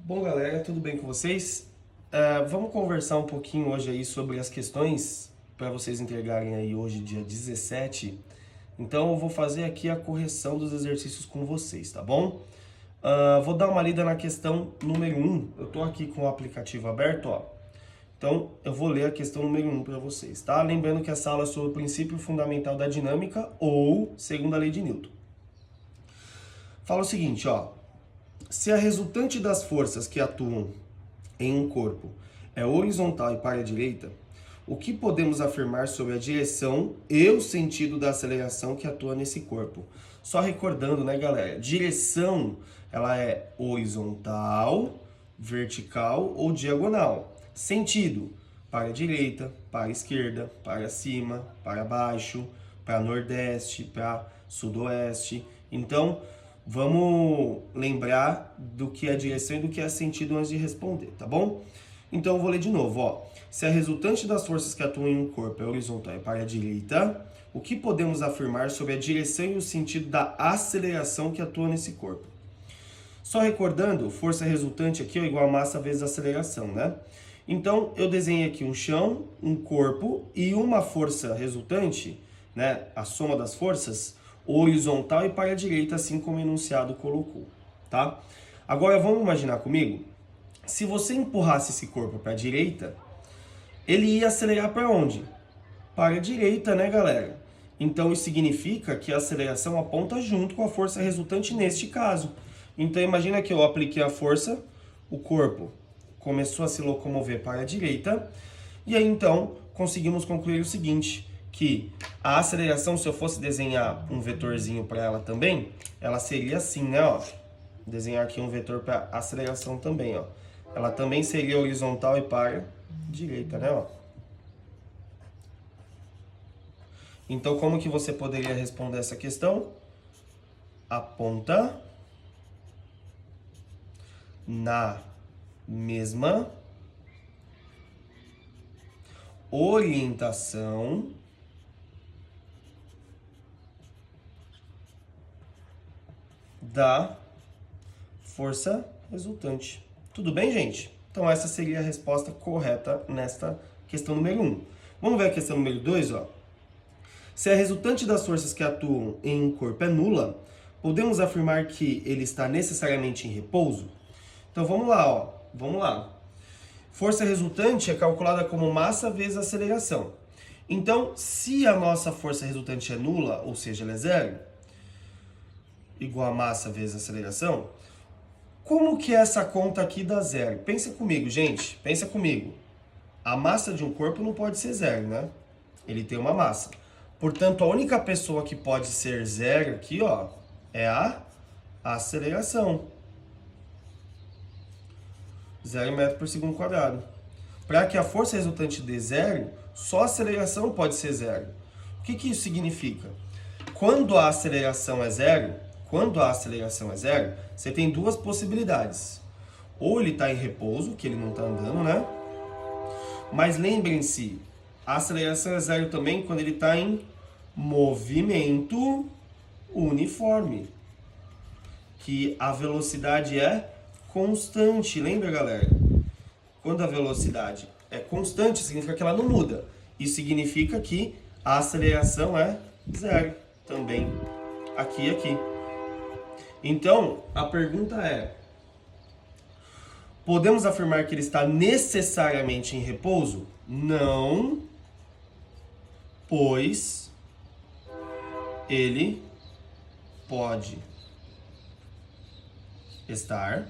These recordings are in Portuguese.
Bom, galera, tudo bem com vocês? Vamos conversar um pouquinho hoje aí sobre as questões para vocês entregarem aí hoje, dia 17. Então, eu vou fazer aqui a correção dos exercícios com vocês, tá bom? Vou dar uma lida na questão número 1. Eu tô aqui com o aplicativo aberto, ó. Então, eu vou ler a questão número 1 para vocês, tá? Lembrando que essa aula é sobre o princípio fundamental da dinâmica ou segunda lei de Newton. Fala o seguinte, ó. Se a resultante das forças que atuam em um corpo é horizontal e para a direita, o que podemos afirmar sobre a direção e o sentido da aceleração que atua nesse corpo? Só recordando, né, galera? Direção, ela é horizontal, vertical ou diagonal. Sentido, para a direita, para a esquerda, para cima, para baixo, para nordeste, para sudoeste. Então, vamos lembrar do que é direção e do que é sentido antes de responder, tá bom? Então eu vou ler de novo, ó. Se a resultante das forças que atuam em um corpo é horizontal e para a direita, o que podemos afirmar sobre a direção e o sentido da aceleração que atua nesse corpo? Só recordando, força resultante aqui é igual a massa vezes aceleração, né? Então eu desenhei aqui um chão, um corpo e uma força resultante, né? A soma das forças horizontal e para a direita, assim como o enunciado colocou, tá? Agora vamos imaginar comigo, se você empurrasse esse corpo para a direita, ele ia acelerar para onde? Para a direita, né, galera? Então isso significa que a aceleração aponta junto com a força resultante neste caso. Então imagina que eu apliquei a força, o corpo começou a se locomover para a direita, e aí então conseguimos concluir o seguinte, que a aceleração, se eu fosse desenhar um vetorzinho para ela também, ela seria assim, né, ó. Desenhar aqui um vetor para aceleração também, ó. Ela também seria horizontal e para direita, né, ó. Então, como que você poderia responder essa questão? Aponta na mesma orientação da força resultante. Tudo bem, gente? Então essa seria a resposta correta nesta questão número 1. Vamos ver a questão número 2, ó. Se a resultante das forças que atuam em um corpo é nula, podemos afirmar que ele está necessariamente em repouso? Então vamos lá, ó. Vamos lá. Força resultante é calculada como massa vezes aceleração. Então, se a nossa força resultante é nula, ou seja, ela é zero, igual a massa vezes aceleração, como que essa conta aqui dá zero? Pensa comigo, gente. Pensa comigo. A massa de um corpo não pode ser zero, né? Ele tem uma massa. Portanto, a única pessoa que pode ser zero aqui, ó, é a aceleração. 0 metro por segundo quadrado. Para que a força resultante dê zero, só a aceleração pode ser zero. O que isso significa? Quando a aceleração é zero, você tem duas possibilidades. Ou ele está em repouso, que ele não está andando, né? Mas lembrem-se, a aceleração é zero também quando ele está em movimento uniforme. Que a velocidade é constante. Lembra, galera? Quando a velocidade é constante, significa que ela não muda. Isso significa que a aceleração é zero também. Aqui e aqui. Então, a pergunta é: podemos afirmar que ele está necessariamente em repouso? Não, pois ele pode estar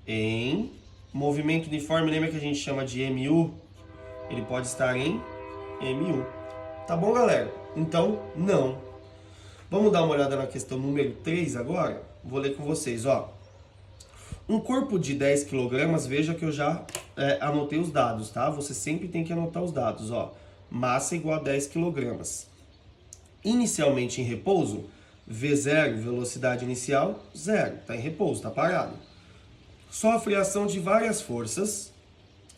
em movimento uniforme. Lembra que a gente chama de MU? Ele pode estar em MU. Tá bom, galera? Então, não. Vamos dar uma olhada na questão número 3 agora? Vou ler com vocês, ó. Um corpo de 10 kg, veja que eu já anotei os dados, tá? Você sempre tem que anotar os dados, ó. Massa igual a 10 kg. Inicialmente em repouso, V0, velocidade inicial, 0. Tá em repouso, tá parado. Sofre a ação de várias forças,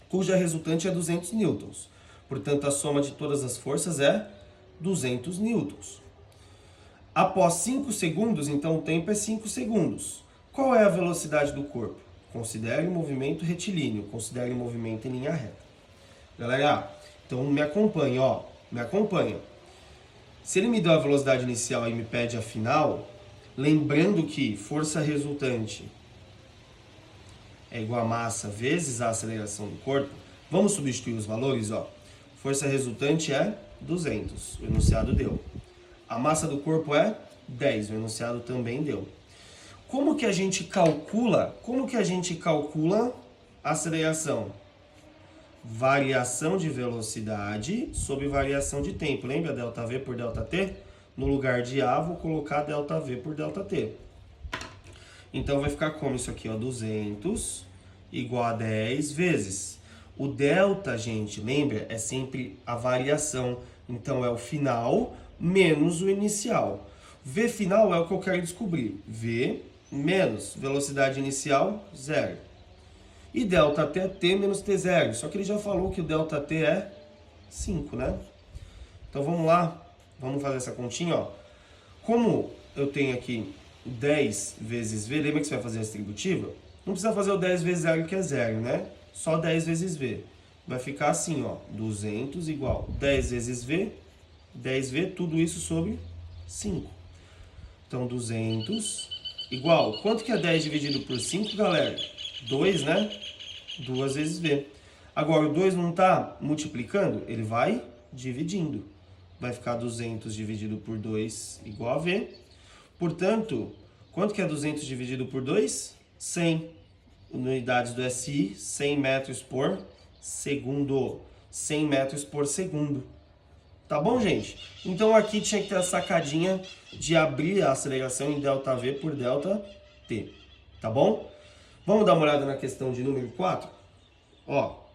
cuja resultante é 200 newtons. Portanto, a soma de todas as forças é 200 newtons. Após 5 segundos, então o tempo é 5 segundos. Qual é a velocidade do corpo? Considere o movimento retilíneo, considere o movimento em linha reta. Galera, então me acompanha, ó, me acompanha. Se ele me deu a velocidade inicial e me pede a final, lembrando que força resultante é igual a massa vezes a aceleração do corpo, vamos substituir os valores, ó. Força resultante é 200, o enunciado deu. A massa do corpo é 10, o enunciado também deu. Como que a gente calcula a aceleração? Variação de velocidade sobre variação de tempo. Lembra ΔV por ΔT? No lugar de A, vou colocar ΔV por ΔT. Então vai ficar como isso aqui, ó, 200 igual a 10 vezes. O delta, gente, lembra? É sempre a variação. Então é o final menos o inicial. V final é o que eu quero descobrir. V menos velocidade inicial, 0. E ΔT é T menos T0. Só que ele já falou que o ΔT é 5, né? Então vamos lá. Vamos fazer essa continha, ó. Como eu tenho aqui 10 vezes V, lembra que você vai fazer a distributiva? Não precisa fazer o 10 vezes 0, que é 0, né? Só 10 vezes V. Vai ficar assim, ó. 200 igual 10 vezes V, 10V, tudo isso sobre 5. Então 200 igual. Quanto que é 10 dividido por 5, galera? 2, né? 2 vezes V. Agora, o 2 não está multiplicando? Ele vai dividindo. Vai ficar 200 dividido por 2 igual a V. Portanto, quanto que é 200 dividido por 2? 100. Unidades do SI, 100 metros por segundo. 100 metros por segundo. Tá bom, gente? Então aqui tinha que ter a sacadinha de abrir a aceleração em ΔV por ΔT. Tá bom? Vamos dar uma olhada na questão de número 4? Ó.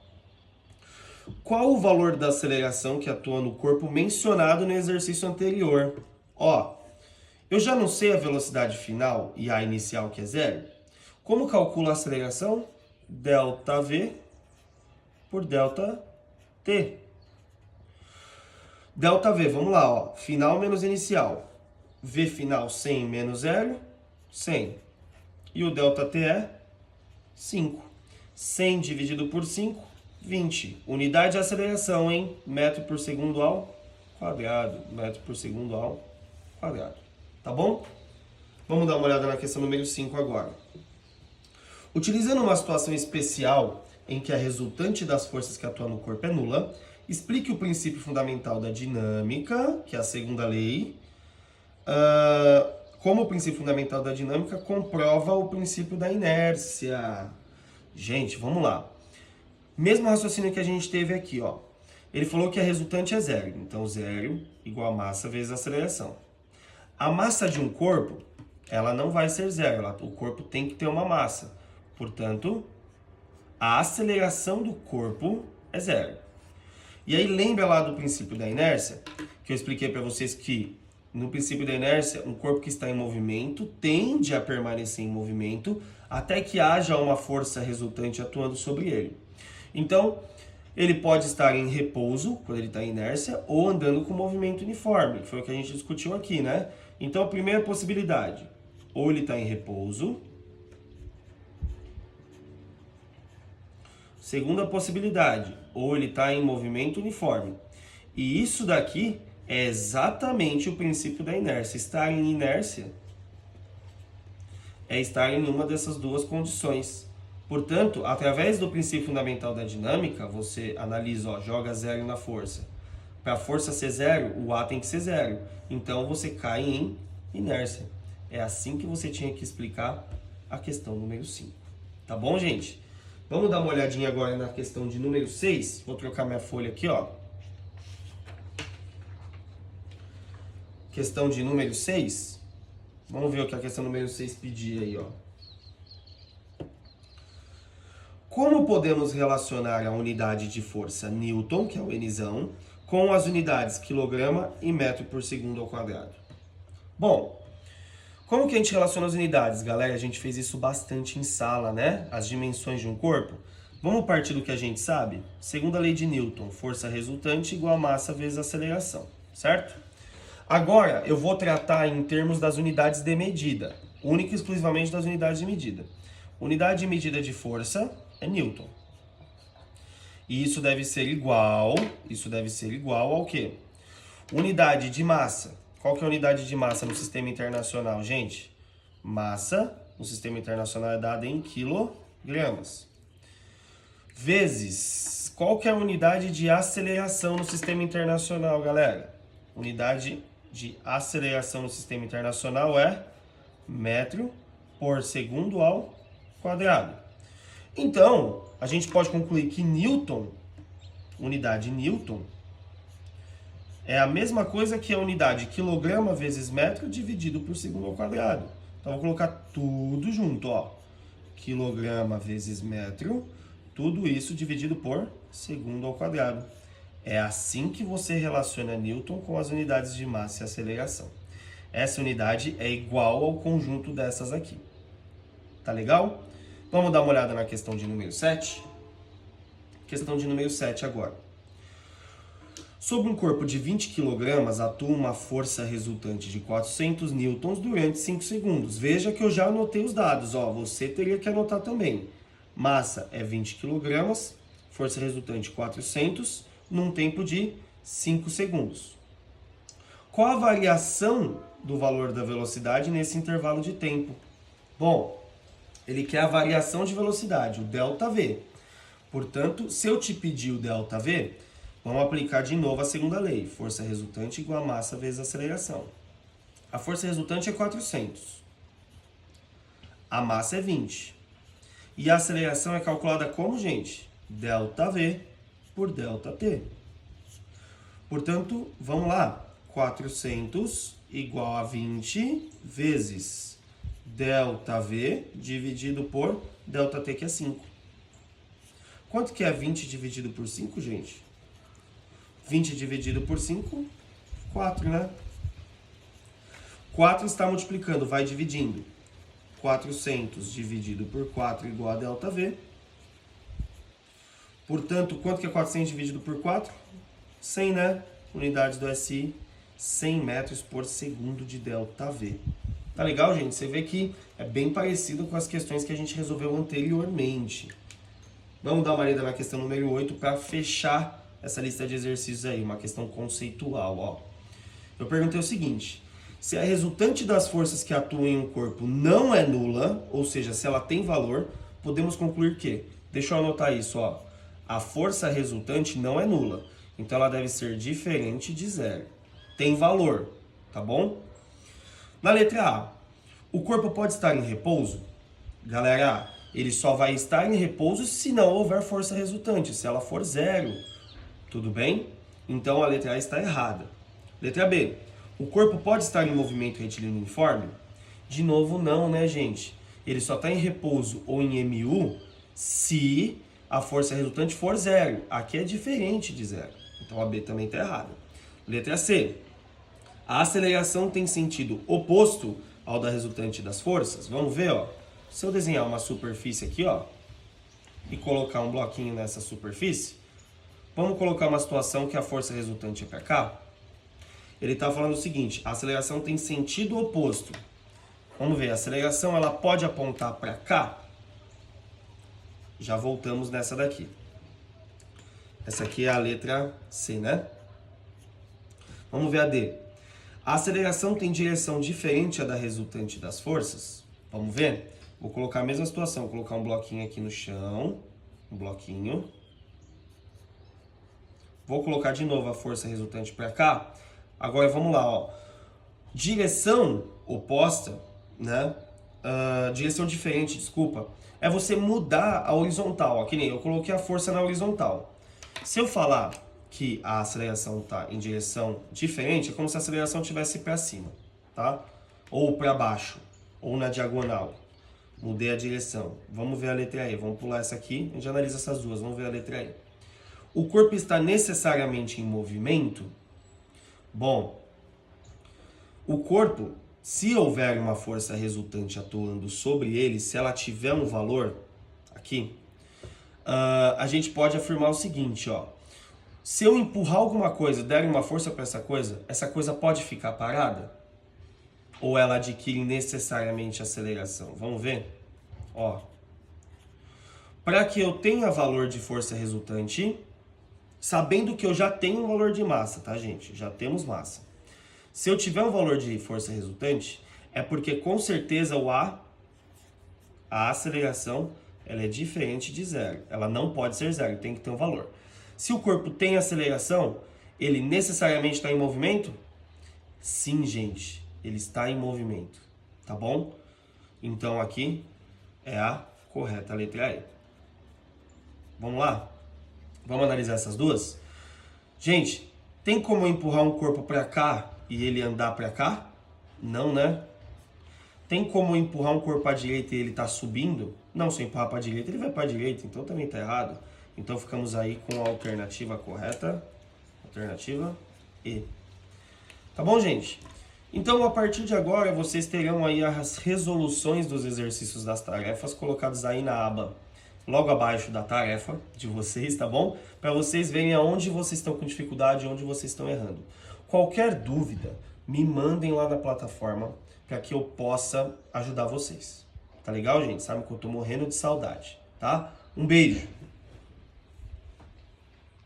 Qual o valor da aceleração que atua no corpo mencionado no exercício anterior? Ó, eu já não sei a velocidade final e a inicial, que é 0. Como calculo a aceleração? ΔV por ΔT. ΔV, vamos lá, ó. Final menos inicial. V final 100 menos 0, 100. E o ΔT é 5. 100 dividido por 5, 20. Unidade de aceleração, hein? Metro por segundo ao quadrado. Metro por segundo ao quadrado. Tá bom? Vamos dar uma olhada na questão número 5 agora. Utilizando uma situação especial em que a resultante das forças que atuam no corpo é nula, explique o princípio fundamental da dinâmica, que é a segunda lei. Como o princípio fundamental da dinâmica comprova o princípio da inércia. Gente, vamos lá. Mesmo raciocínio que a gente teve aqui, ó. Ele falou que a resultante é 0. Então, 0 igual a massa vezes a aceleração. A massa de um corpo, ela não vai ser 0. O corpo tem que ter uma massa. Portanto, a aceleração do corpo é 0. E aí, lembra lá do princípio da inércia? Que eu expliquei para vocês que, no princípio da inércia, um corpo que está em movimento tende a permanecer em movimento até que haja uma força resultante atuando sobre ele. Então, ele pode estar em repouso, quando ele está em inércia, ou andando com movimento uniforme, que foi o que a gente discutiu aqui, né? Então, a primeira possibilidade, ou ele está em repouso. Segunda possibilidade, ou ele está em movimento uniforme. E isso daqui é exatamente o princípio da inércia. Estar em inércia é estar em uma dessas duas condições. Portanto, através do princípio fundamental da dinâmica, você analisa, ó, joga 0 na força. Para a força ser 0, o A tem que ser 0. Então, você cai em inércia. É assim que você tinha que explicar a questão número 5. Tá bom, gente? Vamos dar uma olhadinha agora na questão de número 6. Vou trocar minha folha aqui, ó. Questão de número 6. Vamos ver o que a questão número 6 pedia aí, ó. Como podemos relacionar a unidade de força Newton, que é o Nzão, com as unidades quilograma e metro por segundo ao quadrado? Bom, como que a gente relaciona as unidades, galera? A gente fez isso bastante em sala, né? As dimensões de um corpo. Vamos partir do que a gente sabe? Segunda lei de Newton, força resultante igual a massa vezes aceleração, certo? Agora, eu vou tratar em termos das unidades de medida. única e exclusivamente das unidades de medida. Unidade de medida de força é Newton. E isso deve ser igual ao quê? Unidade de massa. Qual que é a unidade de massa no sistema internacional, gente? Massa no sistema internacional é dada em quilogramas. Vezes, qual que é a unidade de aceleração no sistema internacional, galera? Unidade de aceleração no sistema internacional é metro por segundo ao quadrado. Então, a gente pode concluir que Newton, unidade Newton, é a mesma coisa que a unidade quilograma vezes metro dividido por segundo ao quadrado. Então, vou colocar tudo junto, ó. Quilograma vezes metro, tudo isso dividido por segundo ao quadrado. É assim que você relaciona Newton com as unidades de massa e aceleração. Essa unidade é igual ao conjunto dessas aqui. Tá legal? Vamos dar uma olhada na questão de número 7? Questão de número 7 agora. Sobre um corpo de 20 kg, atua uma força resultante de 400 newtons durante 5 segundos. Veja que eu já anotei os dados, ó, você teria que anotar também. Massa é 20 kg, força resultante 400, num tempo de 5 segundos. Qual a variação do valor da velocidade nesse intervalo de tempo? Bom, ele quer a variação de velocidade, o ΔV. Portanto, se eu te pedir o ΔV, vamos aplicar de novo a segunda lei. Força resultante igual a massa vezes aceleração. A força resultante é 400. A massa é 20. E a aceleração é calculada como, gente? ΔV por ΔT. Portanto, vamos lá. 400 igual a 20 vezes ΔV dividido por ΔT, que é 5. Quanto que é 20 dividido por 5, gente? 20 dividido por 5, 4, né? 4 está multiplicando, vai dividindo. 400 dividido por 4 igual a ΔV. Portanto, quanto que é 400 dividido por 4? 100, né? Unidades do SI, 100 metros por segundo de ΔV. Tá legal, gente? Você vê que é bem parecido com as questões que a gente resolveu anteriormente. Vamos dar uma lida na questão número 8 para fechar essa lista de exercícios aí, uma questão conceitual, ó. Eu perguntei o seguinte: se a resultante das forças que atuam em um corpo não é nula, ou seja, se ela tem valor, podemos concluir que, deixa eu anotar isso, ó, a força resultante não é nula, então ela deve ser diferente de zero. Tem valor, tá bom? Na letra A, o corpo pode estar em repouso? Galera, ele só vai estar em repouso se não houver força resultante, se ela for zero. Tudo bem? Então a letra A está errada. Letra B. O corpo pode estar em movimento retilíneo uniforme? De novo, não, né, gente? Ele só está em repouso ou em MU se a força resultante for zero. Aqui é diferente de zero. Então a B também está errada. Letra C. A aceleração tem sentido oposto ao da resultante das forças? Vamos ver, ó. Se eu desenhar uma superfície aqui, ó, e colocar um bloquinho nessa superfície, vamos colocar uma situação que a força resultante é para cá. Ele está falando o seguinte: a aceleração tem sentido oposto. Vamos ver, a aceleração ela pode apontar para cá? Já voltamos nessa daqui. Essa aqui é a letra C, né? Vamos ver a D. A aceleração tem direção diferente à da resultante das forças? Vamos ver? Vou colocar a mesma situação, vou colocar um bloquinho aqui no chão, um bloquinho. Vou colocar de novo a força resultante para cá. Agora vamos lá, ó. Direção oposta, né? Direção diferente, desculpa. É você mudar a horizontal, ó. Que nem eu coloquei a força na horizontal. Se eu falar que a aceleração está em direção diferente, é como se a aceleração estivesse para cima, tá? Ou para baixo, ou na diagonal. Mudei a direção. Vamos ver a letra E. Vamos pular essa aqui. A gente analisa essas duas. Vamos ver a letra E. O corpo está necessariamente em movimento? Bom, o corpo, se houver uma força resultante atuando sobre ele, se ela tiver um valor, aqui, a gente pode afirmar o seguinte, ó. Se eu empurrar alguma coisa, der uma força para essa coisa pode ficar parada? ou ela adquire necessariamente aceleração? Vamos ver? Ó, para que eu tenha valor de força resultante, sabendo que eu já tenho um valor de massa, tá, gente? Já temos massa. Se eu tiver um valor de força resultante, é porque com certeza a aceleração, ela é diferente de zero. Ela não pode ser zero, tem que ter um valor. Se o corpo tem aceleração, ele necessariamente está em movimento? Sim, gente, ele está em movimento, tá bom? Então aqui é a correta letra E. Vamos lá? Vamos analisar essas duas? Gente, tem como eu empurrar um corpo para cá e ele andar para cá? Não, né? Tem como eu empurrar um corpo para a direita e ele tá subindo? Não, se eu empurrar para a direita, ele vai para a direita, então também tá errado. Então ficamos aí com a alternativa correta. Alternativa E. Tá bom, gente? Então, a partir de agora, vocês terão aí as resoluções dos exercícios das tarefas colocados aí na aba logo abaixo da tarefa de vocês, tá bom? Para vocês verem aonde vocês estão com dificuldade e onde vocês estão errando. Qualquer dúvida, me mandem lá na plataforma para que eu possa ajudar vocês. Tá legal, gente? Sabe que eu tô morrendo de saudade, tá? Um beijo!